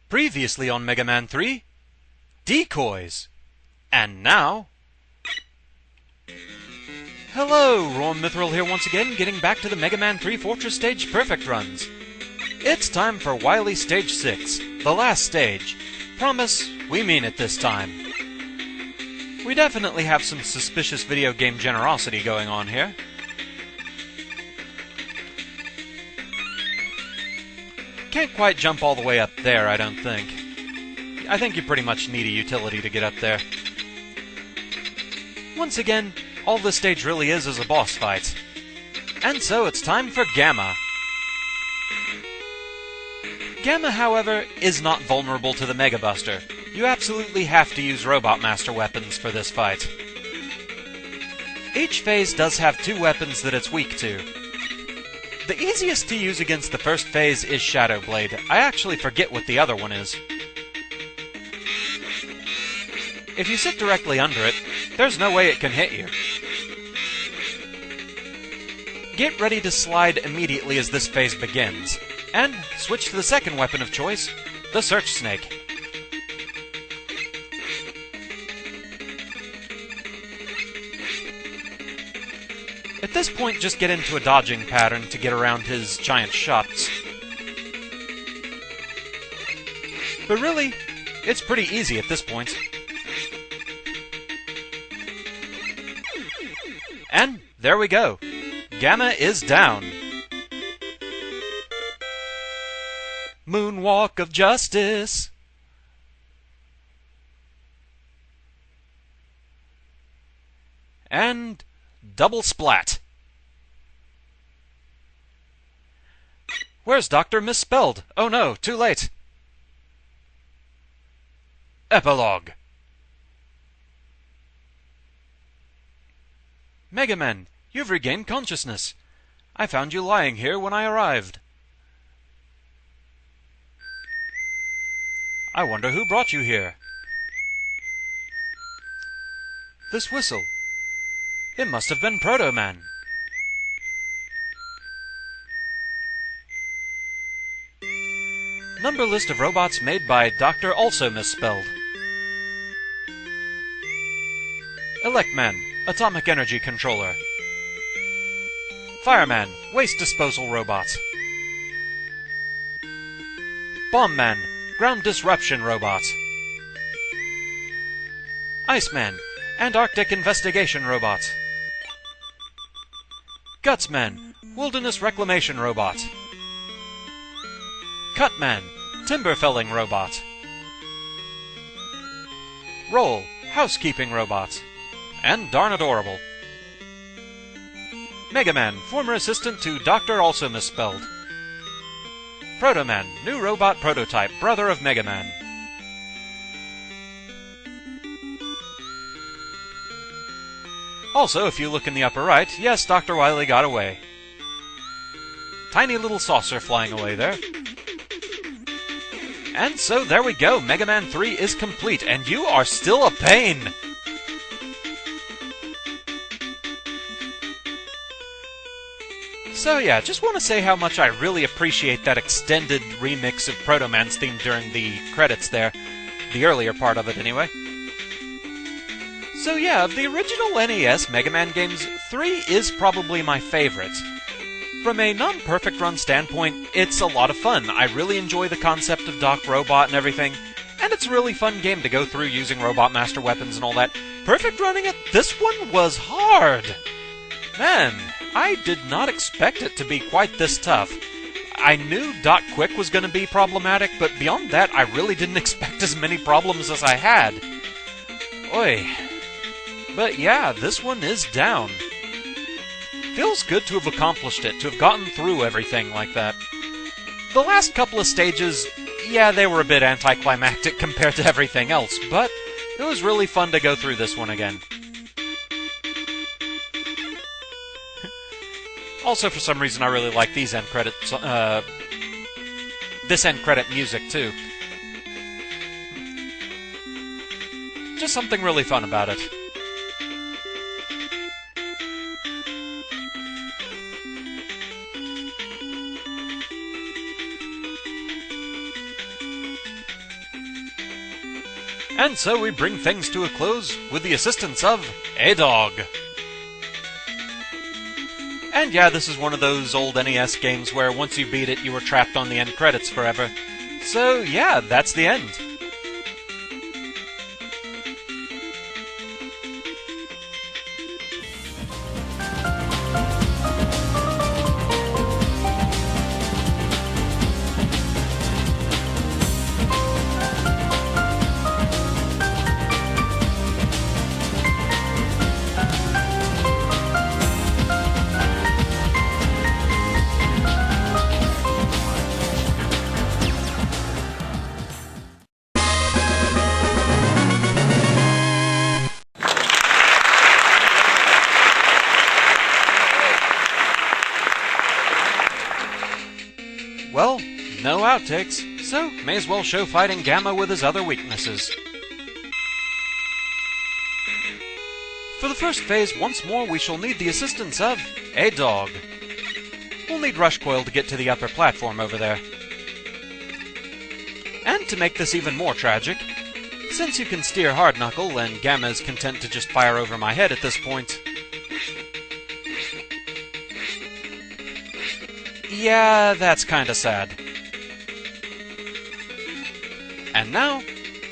Previously on Mega Man 3, decoys. And now... Hello, Ron Mithril here once again, getting back to the Mega Man 3 Fortress Stage Perfect runs. It's time for Wily Stage 6, the last stage. Promise, we mean it this time. We definitely have some suspicious video game generosity going on here. Can't quite jump all the way up there, I don't think. I think you pretty much need a utility to get up there. Once again, all this stage really is a boss fight. And so it's time for Gamma. Gamma, however, is not vulnerable to the Mega Buster. You absolutely have to use Robot Master weapons for this fight. Each phase does have two weapons that it's weak to. The easiest to use against the first phase is Shadow Blade. I actually forget what the other one is. If you sit directly under it, there's no way it can hit you. Get ready to slide immediately as this phase begins, and switch to the second weapon of choice, the Search Snake. At this point, just get into a dodging pattern to get around his giant shots. But really, it's pretty easy at this point. And there we go. Gamma is down. Moonwalk of Justice. And double splat. Where's Dr. Misspelled? Oh no, too late. Epilogue. Mega Man, you've regained consciousness. I found you lying here when I arrived. I wonder who brought you here. This whistle. It must have been Proto Man. Number list of robots made by Dr. Also Misspelled. Electman, Atomic Energy Controller. Fireman, Waste Disposal Robot. Bombman, Ground Disruption Robot. Iceman, Antarctic Investigation Robot. Gutsman, Wilderness Reclamation Robot. Cutman, Timber Felling Robot. Roll, Housekeeping Robot. And darn adorable. Mega Man, former assistant to Dr. Also Misspelled. Proto Man, new robot prototype, brother of Mega Man. Also, if you look in the upper right, yes, Dr. Wily got away. Tiny little saucer flying away there. And so there we go, Mega Man 3 is complete, and you are still a pain! So yeah, just want to say how much I really appreciate that extended remix of Proto Man's theme during the credits there. The earlier part of it, anyway. So yeah, of the original NES Mega Man games, 3 is probably my favorite. From a non-perfect run standpoint, it's a lot of fun. I really enjoy the concept of Doc Robot and everything, and it's a really fun game to go through using Robot Master weapons and all that. Perfect running it, this one was hard! Man, I did not expect it to be quite this tough. I knew Doc Quick was going to be problematic, but beyond that, I really didn't expect as many problems as I had. Oy. But yeah, this one is down. Feels good to have accomplished it, to have gotten through everything like that. The last couple of stages, yeah, they were a bit anticlimactic compared to everything else, but it was really fun to go through this one again. Also, for some reason, I really like these end credits, this end credit music, too. Just something really fun about it. And so we bring things to a close with the assistance of a dog. And yeah, this is one of those old NES games where once you beat it, you were trapped on the end credits forever. So yeah, that's the end. Well, no outtakes, so may as well show Fighting Gamma with his other weaknesses. For the first phase, once more we shall need the assistance of a dog. We'll need Rush Coil to get to the upper platform over there. And to make this even more tragic, since you can steer Hard Knuckle and Gamma is content to just fire over my head at this point, yeah, that's kinda sad. And now,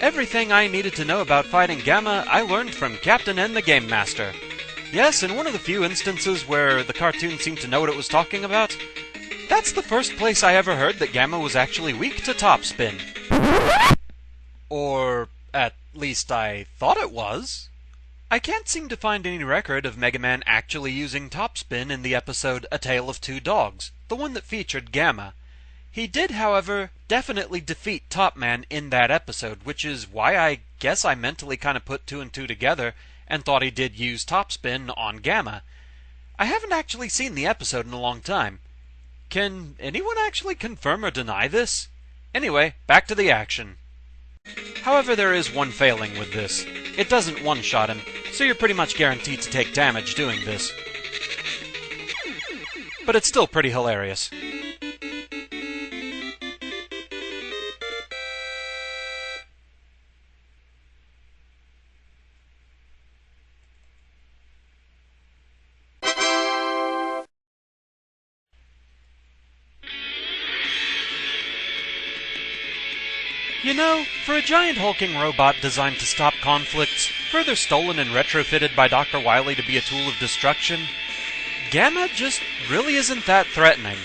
everything I needed to know about Fighting Gamma I learned from Captain N the Game Master. Yes, in one of the few instances where the cartoon seemed to know what it was talking about, that's the first place I ever heard that Gamma was actually weak to topspin. Or, at least I thought it was. I can't seem to find any record of Mega Man actually using topspin in the episode A Tale of Two Dogs, the one that featured Gamma. He did, however, definitely defeat Top Man in that episode, which is why I guess I mentally kind of put two and two together and thought he did use topspin on Gamma. I haven't actually seen the episode in a long time. Can anyone actually confirm or deny this? Anyway, back to the action. However, there is one failing with this. It doesn't one-shot him, so you're pretty much guaranteed to take damage doing this. But it's still pretty hilarious. You know, for a giant hulking robot designed to stop conflicts, further stolen and retrofitted by Dr. Wily to be a tool of destruction, Gamma just really isn't that threatening.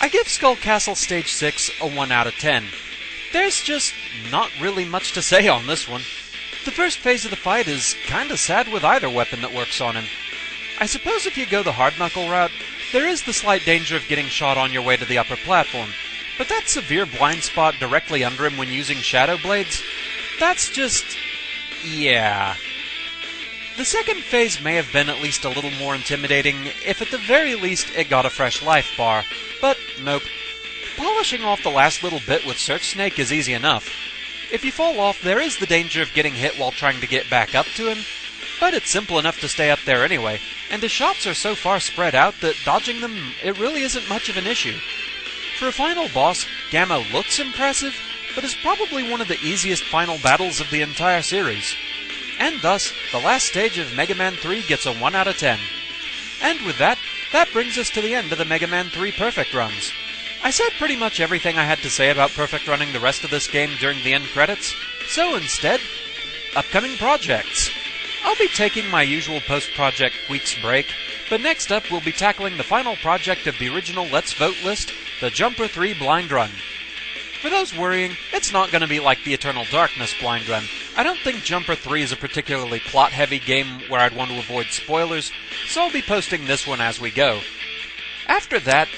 I give Skull Castle Stage 6 a 1 out of 10. There's just not really much to say on this one. The first phase of the fight is kinda sad with either weapon that works on him. I suppose if you go the Hard Knuckle route, there is the slight danger of getting shot on your way to the upper platform, but that severe blind spot directly under him when using Shadow Blades, that's just... yeah. The second phase may have been at least a little more intimidating, if at the very least it got a fresh life bar, but nope. Polishing off the last little bit with Search Snake is easy enough. If you fall off, there is the danger of getting hit while trying to get back up to him, but it's simple enough to stay up there anyway, and his shots are so far spread out that dodging them, it really isn't much of an issue. For a final boss, Gamma looks impressive, but is probably one of the easiest final battles of the entire series. And thus, the last stage of Mega Man 3 gets a 1 out of 10. And with that, that brings us to the end of the Mega Man 3 Perfect Runs. I said pretty much everything I had to say about perfect running the rest of this game during the end credits, so instead, upcoming projects. I'll be taking my usual post-project week's break, but next up we'll be tackling the final project of the original Let's Vote list, the Jumper 3 Blind Run. For those worrying, it's not going to be like the Eternal Darkness Blind Run. I don't think Jumper 3 is a particularly plot-heavy game where I'd want to avoid spoilers, so I'll be posting this one as we go. After that,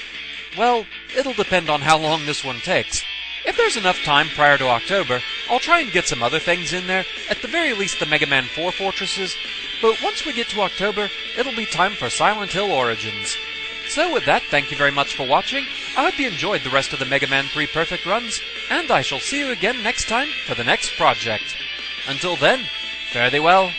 well, it'll depend on how long this one takes. If there's enough time prior to October, I'll try and get some other things in there, at the very least the Mega Man 4 Fortresses, but once we get to October, it'll be time for Silent Hill Origins. So with that, thank you very much for watching, I hope you enjoyed the rest of the Mega Man 3 Perfect Runs, and I shall see you again next time for the next project. Until then, fare thee well.